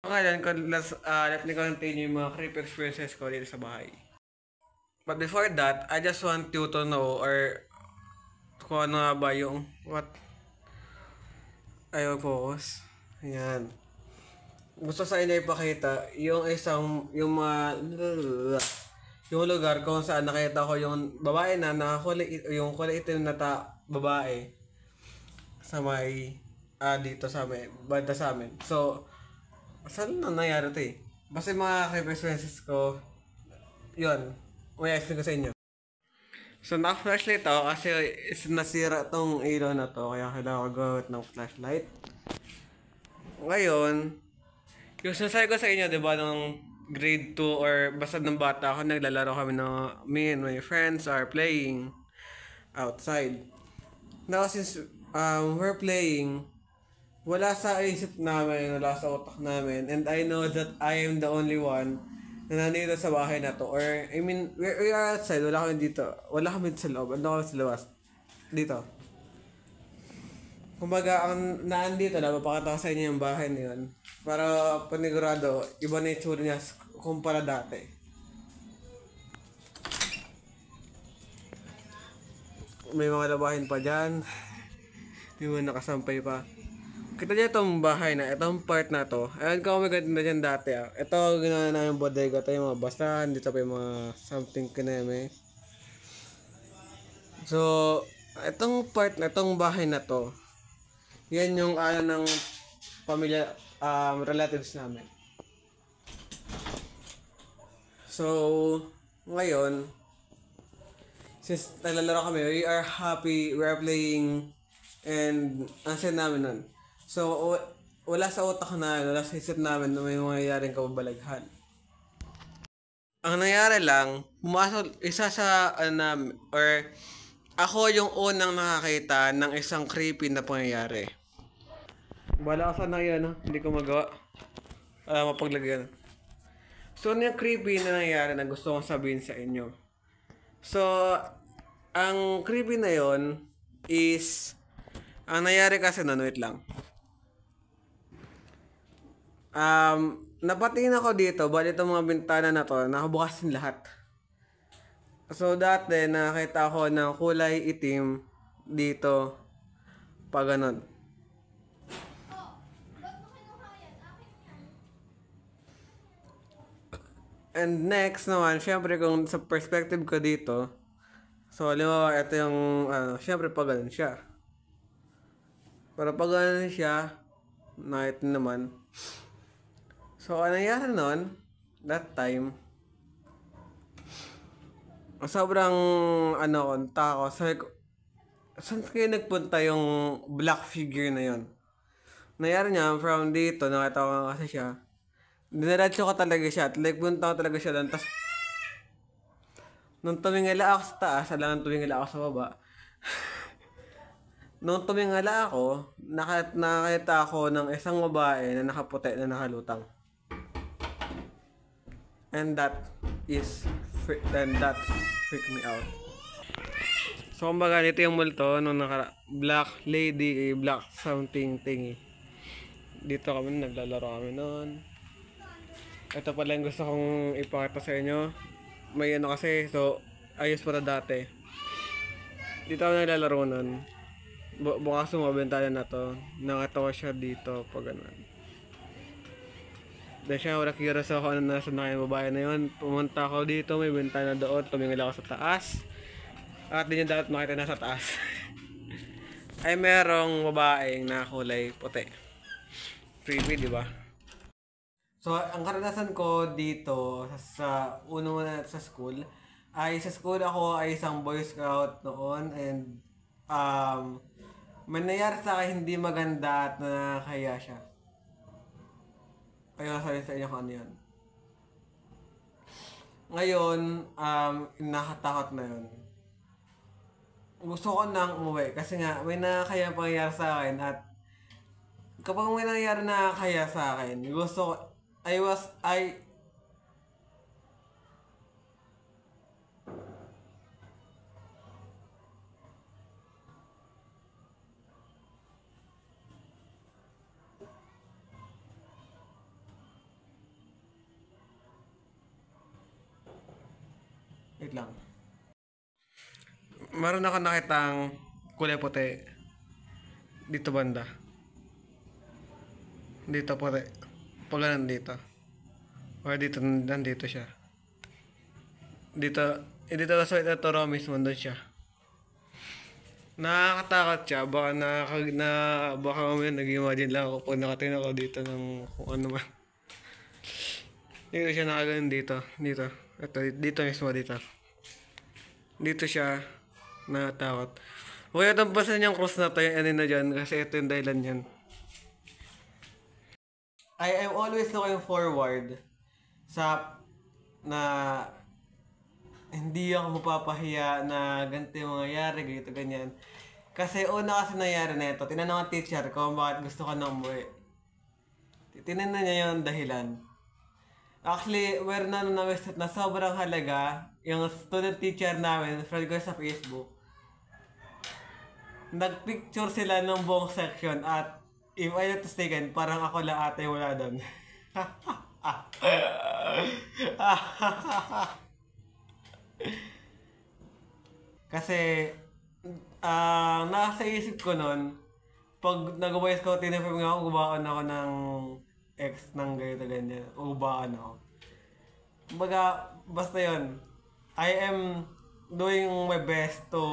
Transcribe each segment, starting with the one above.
Ngayon, let me continue yung mga creepy experiences ko dito sa bahay. But before that, I just want you to know or kung ano nga ba yung what ayaw focus. Ayan. Gusto sa inyo ipakita yung yung mga, yung lugar kung saan nakita ko yung babae na yung kulay itim na babae sa may, dito sa may, banda sa amin. So, saan na nangyari ito eh? Basta yung mga creepy experiences ko, yun, may explain ko sa inyo. So, naka-flashlight ako kasi nasira tong ilaw na to, kaya kailangan ko gawin ng flashlight. Ngayon, yung sinasabi ko sa inyo, di ba, nung grade 2 or basta ng bata ako, naglalaro kami na me and my friends are playing outside. Now, since we're playing, wala sa isip namin, wala sa utak namin, and I know that I am the only one na nandito sa bahay na to. Or, I mean, we are outside, wala kami dito. Wala kami sa loob, ano kami sa labas. Dito. Kumbaga, ang naandito na, mapakita ko sa inyo yung bahay na yun. Para panigurado, iba na itsura niya kumpara dati. May mga labahin pa dyan. May mga nakasampay pa. Kita niyo itong bahay na, itong part na to. Ayan ko may ganda dyan dati ah. Ito, ginawa na yung bodega. Ito yung mga basahan. Dito pa yung mga something kineme. So, itong part na, itong bahay na to, yan yung ng pamilya, relatives namin. So, ngayon, since naglalaro kami, we are happy, we are playing, and ang sad namin nun. So, wala sa utak na, wala sa isip namin na may mangyayaring kababalaghan. Ang nangyari lang, pumasok isa sa, or ako yung unang nakakita ng isang creepy na pangyayari. Bala ka sana yun, no? Hindi ko magawa. Mapaglagyan. So, ano yung creepy na nangyayari na gusto kong sabihin sa inyo? So, ang creepy na yon is, ang nangyari kasi nun, wait lang. Napatingin ako dito, bali itong mga bintana na to, nakabukas din lahat. So, dati nakakita ako ng kulay itim dito, pa ganun. And next naman, syempre kung sa perspective ko dito, so, halimbawa, ito yung, syempre pa ganun siya. Para pag ganun siya, night naman. So, ano nangyari nun, that time, sobrang, tako. Sabi ko, saan kayo nagpunta yung black figure na yon? Nangyari niya, from dito, nakita ko nga kasi siya. Diniretso ko talaga siya, at like, punta ko talaga siya doon. Tapos, nung tumingala ako sa taas, alangan tumingala ako sa baba. Nung tumingala ako, nakita ako ng isang babae na nakaputi na nakalutang. And that freaked me out. So, kumbaga, ito yung multo nung black lady, black something thingy. Dito kami, naglalaro kami noon. Ito pala yung gusto kong ipakita sa inyo. May kasi, so, ayos pa na dati. Dito kami naglalaro noon. Bukas yung mabentana na to. Nakatawa siya dito, pag ganun. Dahil siya, wala curious ako ano nasa na yung babae na yun. Pumunta ako dito, may bintana doon, tumingin ako sa taas. At di niya dapat makita nasa taas. Ay merong babaeng na kulay puti. Creepy, di ba? So, ang karanasan ko dito sa sa school, ay sa school ako ay isang Boy Scout noon, and may nangyari sa akin hindi maganda at nakakaya siya. Kaya sabihin sa inyo kung ano yun. Ngayon, nakatakot na yun. Gusto ko nang umuwi kasi nga may nakakaya pangyayari sa akin, at kapag may nangyayari na kaya sa akin, gusto ko, I Wait lang. Meron ako nakitang kulay puti. Dito banda. Dito puti. Pag nandito. Or dito, nandito siya. Dito, dito sa side na toro mismo, doon siya. Nakakatakot siya. Baka mamaya nag-imagine lang ako pag nakatingin ako dito ng kung ano man. Dito siya nakaganon dito. Dito. Ito, dito mismo dito. Dito siya nakatakot. Huwag yung tampasan niyang cross na to yung ano na dyan kasi ito yung dahilan yan. I am always looking forward sa na hindi ako mapapahiya na ganito yung mangyayari, ganito, ganyan. Kasi una kasi nangyari na ito, tinanong ang teacher ko bakit gusto ko na umuwi. Tinanong niya yung dahilan. Actually, we're na na sobrang halaga, yung student teacher namin, friend ko sa Facebook, nagpicture sila ng buong section at if I'm not mistaken, parang ako lang ate wala doon. Kasi, nasa isip ko nun, pag nag-boy scout uniform nga ako, gubaan ako ng X ng ganito ganyan. Gubaan ako. Kumbaga, basta yun. I am doing my best to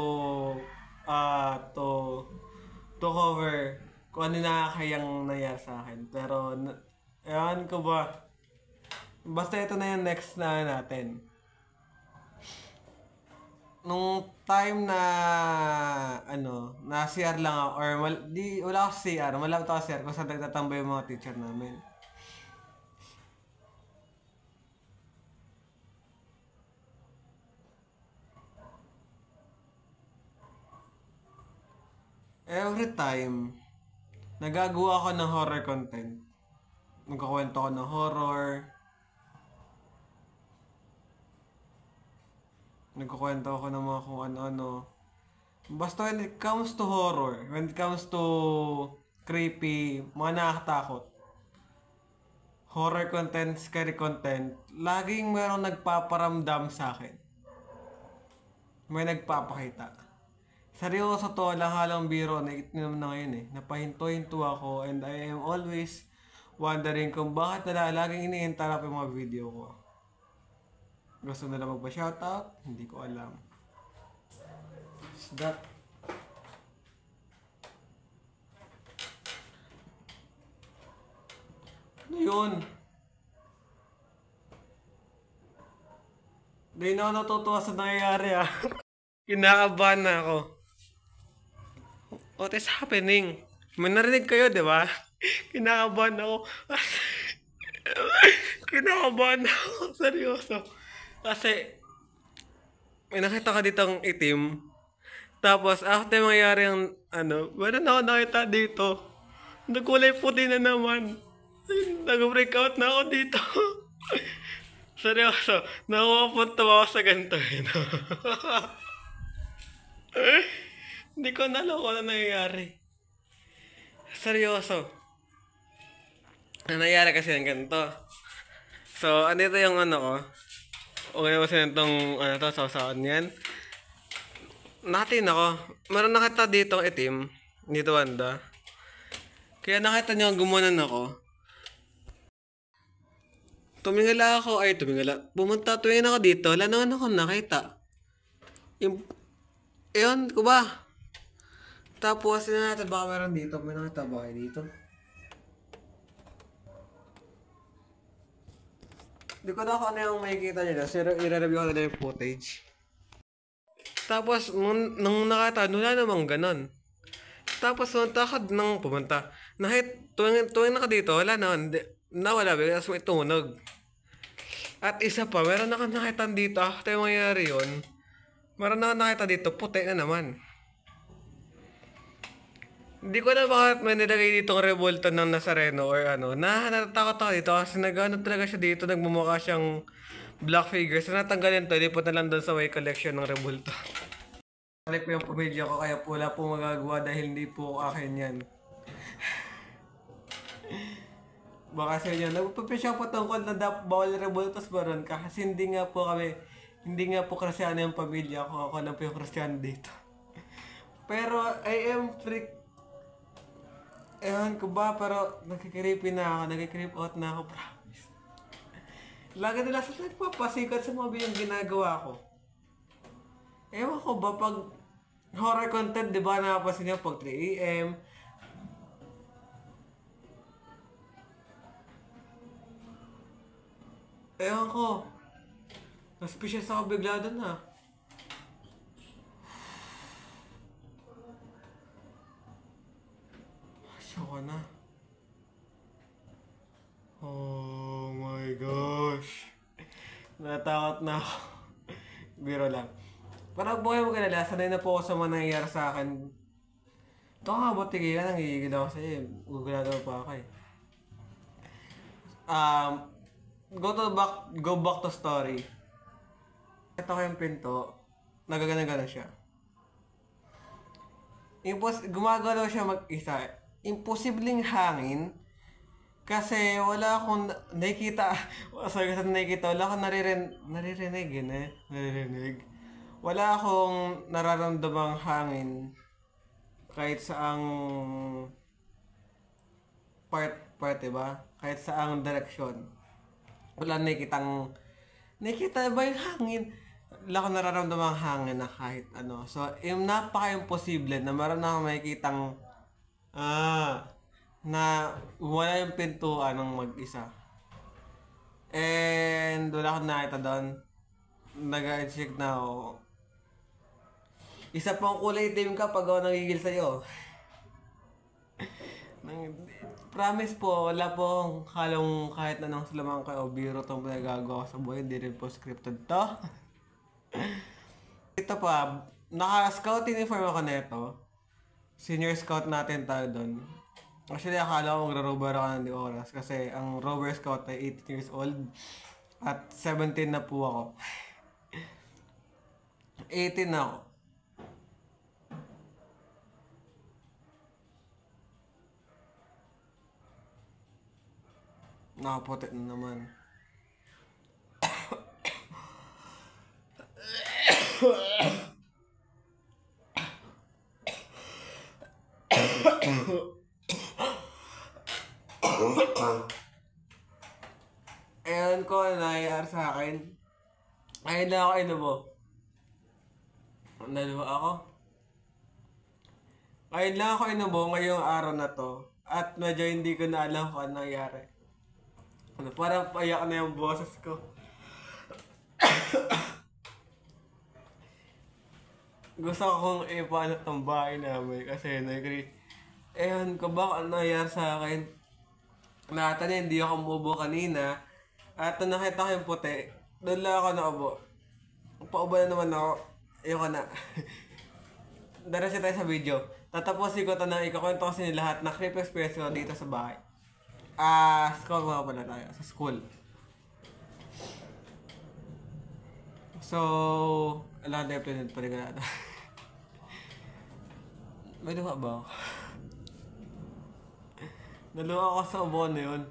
cover kung ano nakakayang nangyari sa akin. Pero, ewan ko ba, basta ito na yung next na natin. Nung time na, na CR lang ako, or wala ako sa CR, malapit ako sa CR kung saan nagtatambay yung mga teacher namin. Every time, nagagawa ako ng horror content. Nagkakwento ako ng horror. Nagkakwento ako ng mga kung ano-ano. Basta when it comes to horror, when it comes to creepy, mga nakakatakot, horror content, scary content, laging mayroong nagpaparamdam sa akin. May nagpapakita. Seryoso to, lang halang biro, naikit naman na ngayon eh. Napahinto-hinto ako and I am always wondering kung bakit nila laging iniintarap yung mga video ko. Gusto nila magpa-shoutout? Hindi ko alam. Is that? Ano yun? Hindi na ako natutuwa sa nangyayari ah. Kinakabahan na ako. What is happening? May narinig kayo, di ba? Kinakabahan ako. Kinakabahan ako. Seryoso. Kasi, may nakita ka ditong itim. Tapos, after mangyari yung, meron ako nakita dito. Nagkulay puti na naman. Nag-break out na ako dito. Seryoso. Nakapunta ako sa ganito. Hindi ko nalo kung ano nangyayari. Seryoso. Ang nangyayari kasi yung ganito. So, andito yung ko. Okay mo siya itong, sawsaan yan. Natin ako. Meron nakita dito itim. Dito banda. Kaya nakita niyo gumanon ako. Tumingala. Tumingin ako dito. Wala naman ako nakita. Ewan ko ba? Tapos, natin baka meron dito. May nakita ba kayo dito? Hindi ko na ako ano yung makikita nila. Pero i-review ko na yung footage. Tapos, nung nakita, wala namang ganon. Tapos, pumunta. Nahit, tuwing naka dito, wala naman. Nawala, because may tunog. At isa pa, meron ako nakita dito. After yung mangyayari yun, meron ako nakita dito, puti na naman. Hindi ko na bakit may nilagay dito ang revolta ng Nazareno or natatakot ako dito kasi talaga siya dito, nagmumukha siyang black figure. So natanggalin to, lipot na lang doon sa may collection ng revolta. Balik po yung pamilya ko kaya po wala po magagawa dahil hindi po akin yan. Baka sa inyo, nagpapisya po tungkol na bawal revoltas baron kasi hindi nga po kami Hindi nga po Kristiyano yung pamilya ko. Ako lang po yung Kristiyano dito. Pero I am freak. Ewan ko ba, pero nagkikreepy na ako. Nagkikreep out na ako, promise. Lagi nila sa nagpapasikat sa mga yung ginagawa ko. Ewan ko ba, pag horror content, di ba, nakapasin niyo pag 3 AM. Ewan ko. Suspicious ako bigla dun ha. Asya ko na. Oh my gosh. Natakot na ako. Biro lang. Parang buhay mo kanila, sanay na po ako sa mga nangyayari sa akin. Ito nga, buti kaya nangigigil ako sa'yo. Gugulado pa ako eh. Go back to story. Ito ko yung pinto. Nagagana-gana siya. Gumagalaw siya mag-isa. Imposibleng hangin. Kasi wala akong nakikita. Sorry kasi nakikita. Wala akong naririnig yun eh. Naririnig. Wala akong nararamdamang hangin. Kahit saang part, diba? Kahit saang direksyon. Wala nakikita ba yung hangin? Wala akong nararamdamang hangin na kahit ano. So, yung napaka-imposible na meron na akong makikitang na wala yung pintuan ng mag-isa. And wala akong nakita doon. Nag-check na ako. Isa pang kulay itim ka pag ako nagigil sa'yo. Promise po, wala pong halong kahit anong salamang kayo o biro itong pinagagawa ko sa buhay. Hindi rin po scripted to. Ito pa, naka-scout uniform ako neto. Senior scout natin tayo doon. Actually, akala ko magra-rover ako ng oras kasi ang rover scout ay 18 years old at 17 na po ako. 18 na ako. Nakaputi na naman. Ayan ko, nangyayari sa akin. Ayun na ako inubo. Naluha ako. Ayun lang ako inubo ngayong araw na to. At medyo hindi ko na alam kung ano nangyari. Parang payak na yung boses ko. Gusto kong ipaano tong bahay namin kasi nag-agree. Ewan ko ba kung ano nangyari sa akin. Nakita niya, hindi ako umubo kanina. At nung nakita ko yung puti, doon lang ako naubo. Paubo na naman ako. Ayoko na. Darasya tayo sa video. Tatapusin ko ito na ikakwento ko sa inyo lahat na creepy experience ko dito sa bahay. School mga pala tayo. Sa school. So, alam na yung paliganado. May luha ba ako? Naluha ako sa ubo na yun.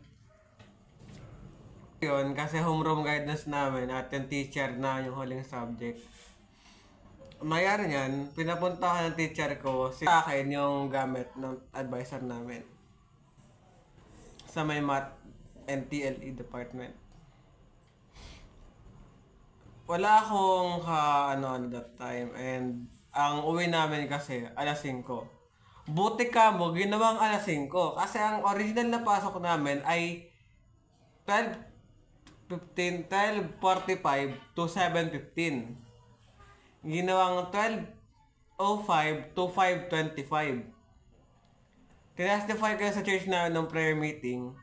Yun, kasi homeroom guidance namin at yung teacher na yung huling subject. Mayroon yan, pinapunta ko ng teacher ko sa akin yung gamit ng advisor namin sa may math and TLE department. Wala akong ano that time and ang uwi namin kasi alas 5. Buti ka mo, ginawang alas 5 kasi ang original na pasok namin ay 12:45 to 7:15. Ginawang 12:05 to 5:25. Tinastify ko sa church na ng prayer meeting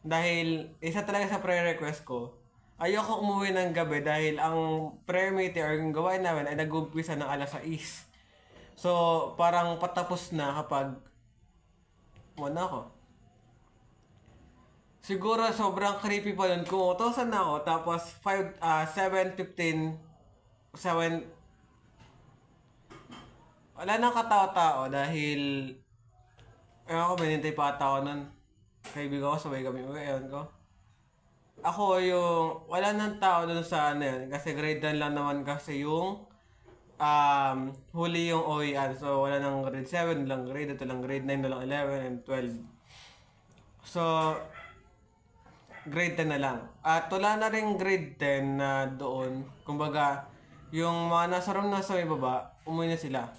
dahil isa talaga sa prayer request ko. Ayoko umuwi ng gabi dahil ang prayer meeting or yung gawain namin ay nag-umpisa ng alas 6. So, parang patapos na kapag wala ako. Siguro sobrang creepy pa nun kung utosan na ako tapos 7:15 wala nang katao-tao dahil ako, binintay pa ata ako nun. Kaibigan ko, sabay kami uwi, ewan ko. ako yung, wala nang tao dun sa ano yun, kasi grade 10 lang naman kasi yung huli yung OER. So, wala nang grade 7 lang grade, ito lang grade 9 na lang 11 and 12. So, grade 10 na lang. At wala na rin grade 10 na doon. Kumbaga, yung mga nasa room na sa may baba, umuwi na sila.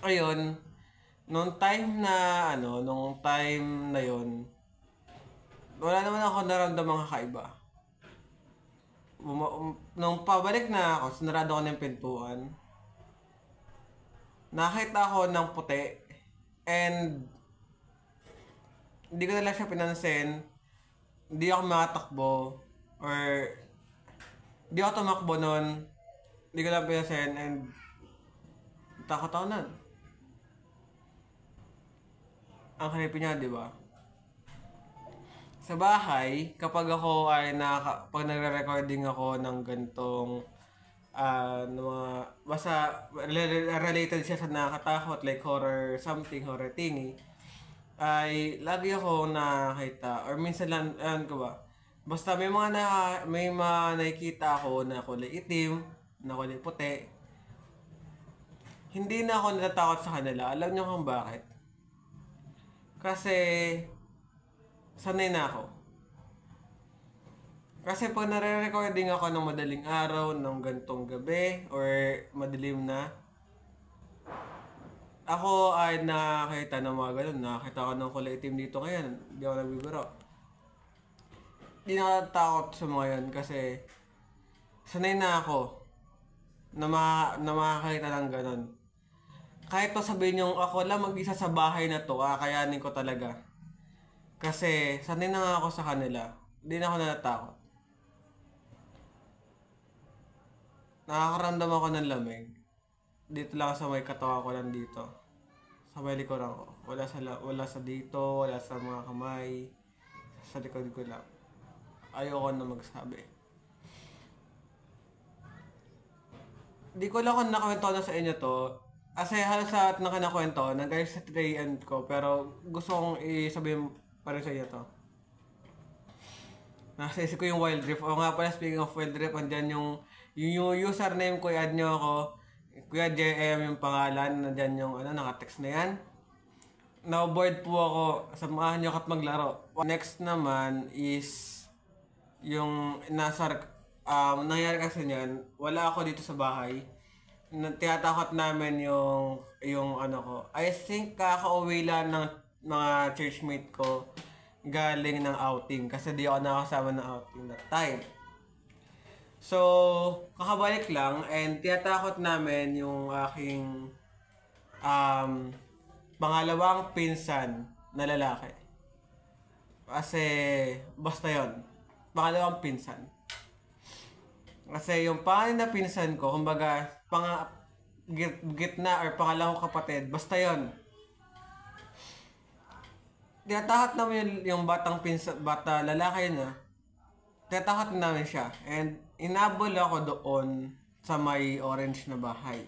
Ayun, nung time na yon, wala naman ako naramdamang kakaiba. Nung pabalik na ako, sinarado ko na yung pintuan. Nakita ako ng puti. And, hindi ko na lang siya pinansin. Hindi ako makatakbo. Or, hindi ako tumakbo nun. Hindi ko lang pinansin. And, takot ako nun. Ang creepy niya, di ba? Sa bahay, kapag ako ay pag nagre-recording ako ng gantong mga basta related siya sa nakakatakot like horror something, horror thingy, ay lagi ako nakakita or minsan lang ko ba, basta may mga nakikita ako na kulay itim, na kulay puti, hindi na ako natatakot sa kanila. Alam niyo kung bakit? Kasi sanay na ako. Kasi pag nare-recording ako ng madaling araw, ng gantong gabi, or madilim na, ako ay nakakita ng mga ganun. Nakakita ko ng kulay itim dito ngayon. Hindi ako nabibiro. Hindi na ako natakot sa mga yun kasi sanay na ako na makakita ng ganun. Kahit pa sabihin yung ako lang mag-isa sa bahay na to, kakayanin ko talaga. Kasi sanay na nga ako sa kanila. Hindi na ako natatakot. Nakakaramdam ako ng lamig. Dito lang sa may katawan ko lang dito. Sa may likuran ko. Wala sa dito, wala sa mga kamay. Sa likod ko lang. Ayoko na magsabi. Di ko lang kung nakwento na sa inyo to. Kasi halos sa nakanakwento, nag-ayos sa 3 ko. Pero gusto kong isabihin pa rin sa inyo to. Nasa isip ko yung Wild Rift. O nga pala, speaking of Wild Rift, andyan yung username ko, i-add nyo ako. Kuya JM yung pangalan, nandyan yung naka-text na yan. Now, bored po ako. Samahan nyo ako at maglaro. Next naman is yung nangyari kasi niyan, wala ako dito sa bahay. Tinatakot namin yung ko. I think kakauwi lang ng mga churchmate ko galing ng outing kasi di ako nakasama ng outing that time. So, kakabalik lang and tinatakot namin yung aking pangalawang pinsan na lalaki. Kasi, basta yon, pangalawang pinsan. Kasi yung pangalan na pinsan ko, kumbaga, gitna or pangalawang kapatid, basta yon. Tinatakot namin yung bata lalaki na. Tinatakot namin siya. And inabol ako doon sa may orange na bahay.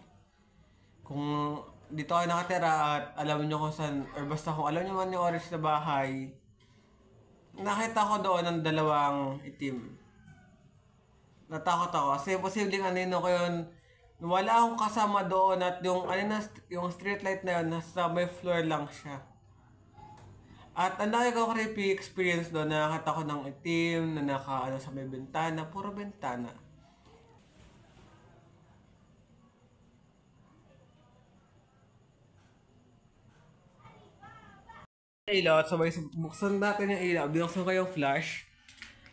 Kung dito kayo nakatira at alam nyo kung saan, or basta kung alam nyo man yung orange na bahay, nakita ko doon ng dalawang itim. Natakot ako kasi posibleng ko yun. Wala akong kasama doon at yung street light na yun, nasa may floor lang siya. At ang dami ko creepy experience doon, nakakita ko ng itim, na sa may bintana, puro bintana. Ilaw at buksan natin yung ilaw, binuksan ko yung flash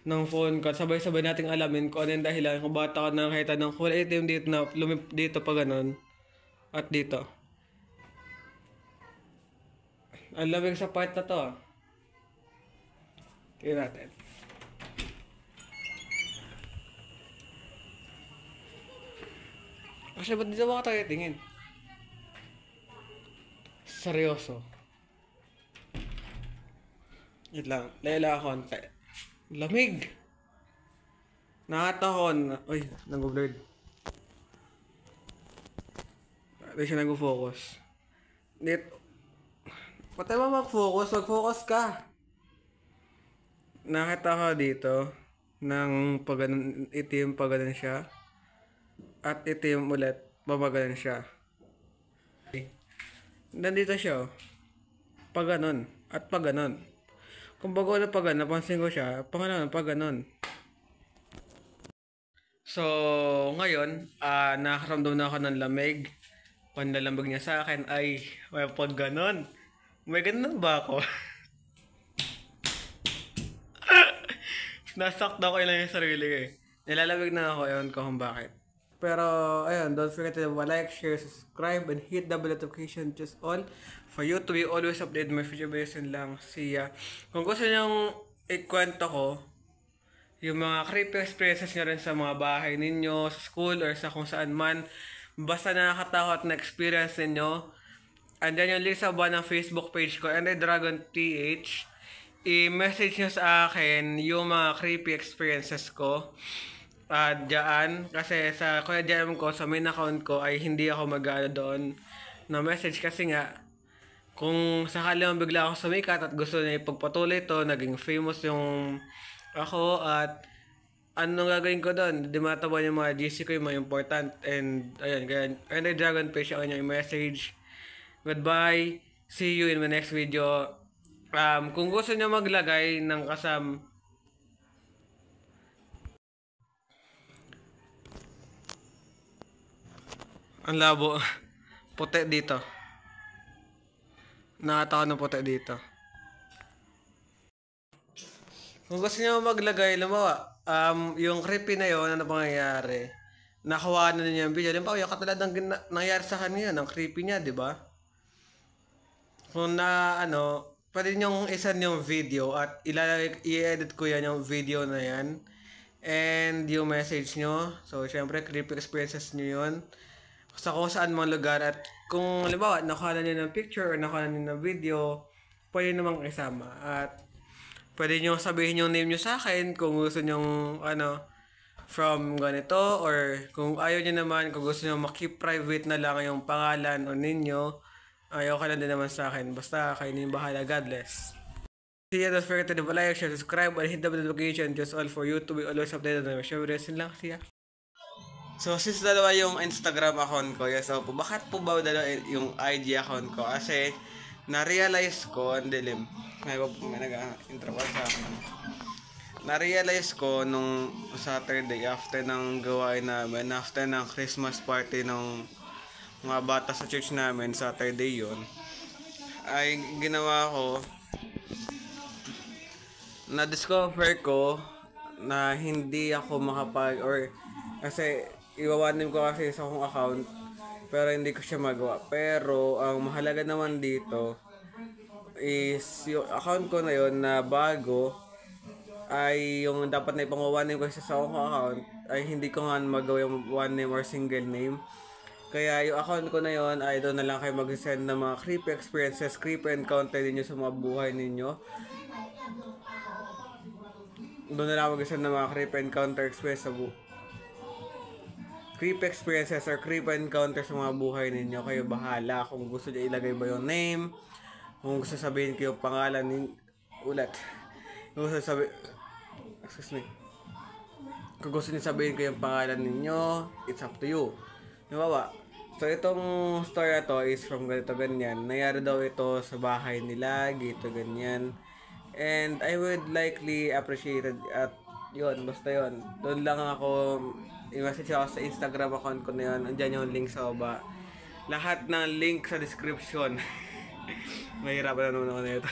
ng phone ko, sabay-sabay nating alamin kung ano yung dahilan kung bakit ako nakakita ng kulay itim dito na dito pa ganun at dito. Ang lamig sa part na to. Tingnan natin. Kasi ba't dito ba tayo tingin? Seryoso. Yun lang. Layla ako konti. Lamig! Nakatahon. Uy, nag-blurred. Hindi siya nag-focus. Dito. Pati ba mag-focus? Mag-focus ka. nakita ko dito ng paganon, itim paganon siya. At itim ulit, babaganon siya. Nandito siya, oh. Paganon. At paganon. Kung bago na paganon, napansin ko siya, paganon. So, ngayon, nakaramdam na ako ng lamig. Panlalambag niya sa akin ay, may pagganon. May ganon ba ako? Nasakta ko lang yung sarili ko eh. Nilalamig na ako, ewan ko kung bakit. Pero, ayun, don't forget to like, share, subscribe, and hit the bell notification just all for you to be always updated my future videos and lang. See ya. Kung gusto niyong ikwento ko, yung mga creepy experiences nyo rin sa mga bahay ninyo, sa school, or sa kung saan man, basta nakakatakot na experience ninyo, andyan yung link sa baba ng Facebook page ko, Dragon TH. I-message nyo sa akin yung mga creepy experiences ko. Diyan, kasi sa Kuya Jam ko, sa main account ko, ay hindi ako mag-ano doon na message kasi nga, kung sakali lang bigla ako sumikat at gusto niya ipagpatuloy to, naging famous yung ako at anong gagawin ko doon? Di mataba yung mga GC ko, yung mga important. And ayun, ganyan. And the Dragon page ako niya i-message. Goodbye. See you in my next video. Kung gusto niyo maglagay ng ang labo. Puti dito. Nakatawa ng puti dito. Kung gusto niyo maglagay, lumawa. Yung creepy na yon ano pangyayari? Nakuha na niya yung video. Limbawa, yung katulad ng nangyari sa kanya, ng creepy niya, di ba? Kung pwede niyong isan yung video at i-edit ko yan yung video na yan. And yung message nyo. So, syempre, creepy experiences nyo yun. Sa kung saan mga lugar. At kung, halimbawa, nakuha na nyo ng picture or nakuha na nyo ng video, pwede namang isama. At pwede nyo sabihin yung name nyo sa akin kung gusto nyo, from ganito. Or kung ayaw nyo naman, kung gusto nyo makip private na lang yung pangalan o ninyo, ayaw ka lang din naman sa akin. Basta kayo na yung bahala. God bless. See you. Don't forget to like, share, subscribe, and hit the notification just all for you to be always updated on my show videos lang. See ya. So, since dalawa yung Instagram account ko, so, bakit po ba dalawa yung IG account ko? Kasi, na-realize ko, ang dilim. May nag-intro ko sa akin. Na-realize ko nung Saturday, after ng gawain namin, after ng Christmas party ng mga bata sa church namin, Saturday yon, ay ginawa ko, na-discover ko na hindi ako kasi iwawanin ko kasi sa akong account pero hindi ko siya magawa. Pero ang mahalaga naman dito is yung account ko na yon na bago ay yung dapat na ipangawanin ko sa akong account ay hindi ko nga magawa yung one name or single name. Kaya yung account ko na yon ay doon na lang kayo mag-send ng mga creepy experiences, creepy encounter ninyo sa mga buhay ninyo. Doon na lang mag-send ng mga creepy encounter experience creepy experiences or creepy encounter sa mga buhay ninyo. Kayo bahala kung gusto niyo ilagay ba yung name, kung gusto sabihin ko yung pangalan kung gusto niyo sabihin ko yung pangalan ninyo, it's up to you. Diba? So itong story na to is from ganito ganyan. Nangyari daw ito sa bahay nila, gito ganyan. And I would likely appreciate it at yun, basta yun. Doon lang ako, i-message ako sa Instagram account ko na yun. Andyan yung link sa baba. Lahat ng link sa description. Mahirapan na naman ako na ito.